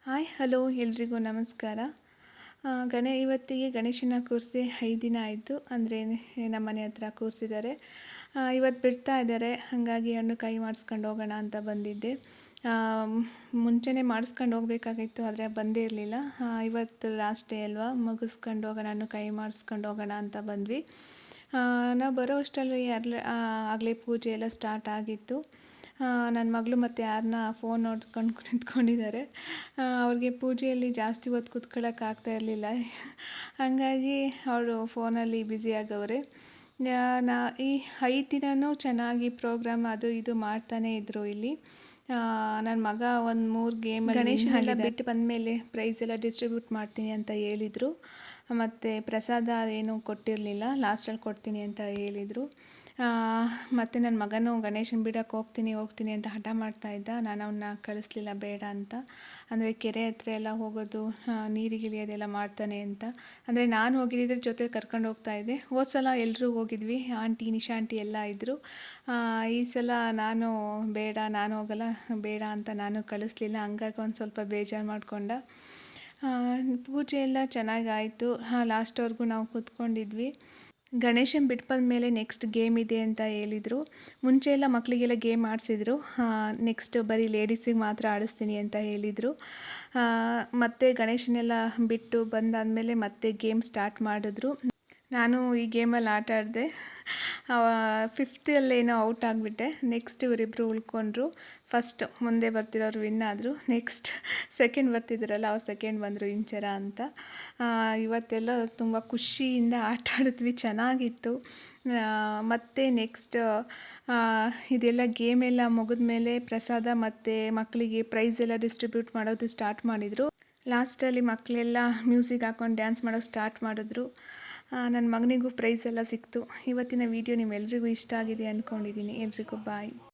Hi hello ಎಲ್ರಿಗೂ ನಮಸ್ಕಾರ. ಇವತ್ತಿಗೆ ಗಣೇಶನ ಕೂರಿಸಿ 5 ದಿನ ಆಯಿತು. ಅಂದರೆ ನಮ್ಮ ಮನೆ ಹತ್ರ ಕೂರಿಸಿದ್ದಾರೆ. ಇವತ್ತು ಬಿಡ್ತಾ ಇದ್ದಾರೆ, ಹಾಗಾಗಿ ಹಣ್ಣು ಕಾಯಿ ಮಾಡಿಸ್ಕೊಂಡು ಹೋಗೋಣ ಅಂತ ಬಂದಿದ್ದೆ. ಮುಂಚೆನೇ ಮಾಡಿಸ್ಕೊಂಡು ಹೋಗ್ಬೇಕಾಗಿತ್ತು, ಆದರೆ ಬಂದೇ ಇರಲಿಲ್ಲ. ಇವತ್ತು ಲಾಸ್ಟ್ ಡೇ ಅಲ್ವಾ, ಮುಗಿಸ್ಕೊಂಡು ಹೋಗೋಣ, ಹಣ್ಣು ಕಾಯಿ ಮಾಡಿಸ್ಕೊಂಡು ಹೋಗೋಣ ಅಂತ ಬಂದ್ವಿ. ನಾವು ಬರೋ ಅಷ್ಟರಲ್ಲಿ ಆಗಲೇ ಪೂಜೆ ಎಲ್ಲ ಸ್ಟಾರ್ಟ್ ಆಗಿತ್ತು. ನನ್ನ ಮಗಳು ಮತ್ತು ಯಾರನ್ನ ಫೋನ್ ನೋಡ್ಕೊಂಡು ನಿಂತ್ಕೊಂಡಿದ್ದಾರೆ. ಅವ್ರಿಗೆ ಪೂಜೆಯಲ್ಲಿ ಜಾಸ್ತಿ ಹೊತ್ತು ಕೂತ್ಕೊಳ್ಳೋಕ್ಕಾಗ್ತಾ ಇರಲಿಲ್ಲ, ಹಾಗಾಗಿ ಅವರು ಫೋನಲ್ಲಿ ಬ್ಯುಸಿಯಾಗವ್ರೆ. ಈ 5 ದಿನವೂ ಚೆನ್ನಾಗಿ ಪ್ರೋಗ್ರಾಮ್ ಅದು ಇದು ಮಾಡ್ತಾನೇ ಇದ್ದರು ಇಲ್ಲಿ. ನನ್ನ ಮಗ ಒಂದು 3 ಗೇಮಲ್ಲಿ ಗಣೇಶನೆಲ್ಲ ಬಿಟ್ಟು ಬಂದಮೇಲೆ ಪ್ರೈಸ್ ಎಲ್ಲ ಡಿಸ್ಟ್ರಿಬ್ಯೂಟ್ ಮಾಡ್ತೀನಿ ಅಂತ ಹೇಳಿದರು. ಮತ್ತು ಪ್ರಸಾದ ಏನೂ ಕೊಟ್ಟಿರಲಿಲ್ಲ, ಲಾಸ್ಟಲ್ಲಿ ಕೊಡ್ತೀನಿ ಅಂತ ಹೇಳಿದರು. ಮತ್ತು ನನ್ನ ಮಗನೂ ಗಣೇಶನ ಬಿಡೋಕ್ಕೆ ಹೋಗ್ತೀನಿ ಅಂತ ಹಠ ಮಾಡ್ತಾಯಿದ್ದ. ನಾನು ಅವನ್ನ ಕಳಿಸ್ಲಿಲ್ಲ, ಬೇಡ ಅಂತ. ಅಂದರೆ ಕೆರೆ ಹತ್ರ ಎಲ್ಲ ಹೋಗೋದು, ನೀರಿಗೆ ಇಳಿಯೋದೆಲ್ಲ ಮಾಡ್ತಾನೆ ಅಂತ. ಅಂದರೆ ನಾನು ಹೋಗಿದ್ದಿದ್ರೆ ಜೊತೆ ಕರ್ಕೊಂಡು ಹೋಗ್ತಾಯಿದ್ದೆ. ಹೋದ ಸಲ ಎಲ್ಲರೂ ಹೋಗಿದ್ವಿ, ಆಂಟಿ, ನಿಶಾ ಆಂಟಿ ಎಲ್ಲ ಇದ್ದರು. ಈ ಸಲ ನಾನು ಬೇಡ, ನಾನು ಹೋಗಲ್ಲ, ಬೇಡ ಅಂತ ನಾನು ಕಳಿಸ್ಲಿಲ್ಲ. ಹಂಗಾಗಿ ಒಂದು ಸ್ವಲ್ಪ ಬೇಜಾರು ಮಾಡಿಕೊಂಡ. ಪೂಜೆ ಎಲ್ಲ ಚೆನ್ನಾಗಾಯಿತು. ಲಾಸ್ಟ್ವರೆಗೂ ನಾವು ಕೂತ್ಕೊಂಡಿದ್ವಿ. ಗಣೇಶನ್ ಬಿಟ್ಟು ಬಂದಮೇಲೆ ನೆಕ್ಸ್ಟ್ ಗೇಮ್ ಇದೆ ಅಂತ ಹೇಳಿದರು. ಮುಂಚೆ ಎಲ್ಲ ಮಕ್ಕಳಿಗೆಲ್ಲ ಗೇಮ್ ಆಡಿಸಿದ್ರು, ನೆಕ್ಸ್ಟ್ ಬರೀ ಲೇಡೀಸಿಗೆ ಮಾತ್ರ ಆಡಿಸ್ತೀನಿ ಅಂತ ಹೇಳಿದರು. ಮತ್ತು ಗಣೇಶನೆಲ್ಲ ಬಿಟ್ಟು ಬಂದಾದಮೇಲೆ ಮತ್ತೆ ಗೇಮ್ ಸ್ಟಾರ್ಟ್ ಮಾಡಿದ್ರು. ನಾನು ಈ ಗೇಮಲ್ಲಿ ಆಟ ಆಡಿದೆ. 5th out ಆಗಿಬಿಟ್ಟೆ. ನೆಕ್ಸ್ಟ್ ಇವರಿಬ್ಬರು ಉಳ್ಕೊಂಡ್ರು. ಫಸ್ಟ್ ಮುಂದೆ ಬರ್ತಿರೋರು ವಿನ್ ಆದರು. ನೆಕ್ಸ್ಟ್ ಸೆಕೆಂಡ್ ಬರ್ತಿದ್ರಲ್ಲ, ಅವ್ರು ಸೆಕೆಂಡ್ ಬಂದರು, ಇಂಚರ ಅಂತ. ಇವತ್ತೆಲ್ಲ ತುಂಬ ಖುಷಿಯಿಂದ ಆಟ ಆಡಿದ್ವಿ, ಚೆನ್ನಾಗಿತ್ತು. ಮತ್ತು ನೆಕ್ಸ್ಟ್ ಇದೆಲ್ಲ ಗೇಮೆಲ್ಲ ಮುಗಿದ್ಮೇಲೆ ಪ್ರಸಾದ ಮತ್ತು ಮಕ್ಕಳಿಗೆ ಪ್ರೈಸ್ ಎಲ್ಲ ಡಿಸ್ಟ್ರಿಬ್ಯೂಟ್ ಮಾಡೋದು ಸ್ಟಾರ್ಟ್ ಮಾಡಿದರು. ಲಾಸ್ಟಲ್ಲಿ ಮಕ್ಕಳೆಲ್ಲ ಮ್ಯೂಸಿಕ್ ಹಾಕ್ಕೊಂಡು ಡ್ಯಾನ್ಸ್ ಮಾಡೋಕ್ಕೆ ಸ್ಟಾರ್ಟ್ ಮಾಡಿದ್ರು. ನನ್ನ ಮಗನಿಗೂ ಪ್ರೈಸ್ ಎಲ್ಲ ಸಿಕ್ತು. ಇವತ್ತಿನ ವಿಡಿಯೋ ನಿಮ್ಮೆಲ್ರಿಗೂ ಇಷ್ಟ ಆಗಿದೆ ಅಂದ್ಕೊಂಡಿದ್ದೀನಿ. ಎಲ್ರಿಗೂ ಬಾಯ್.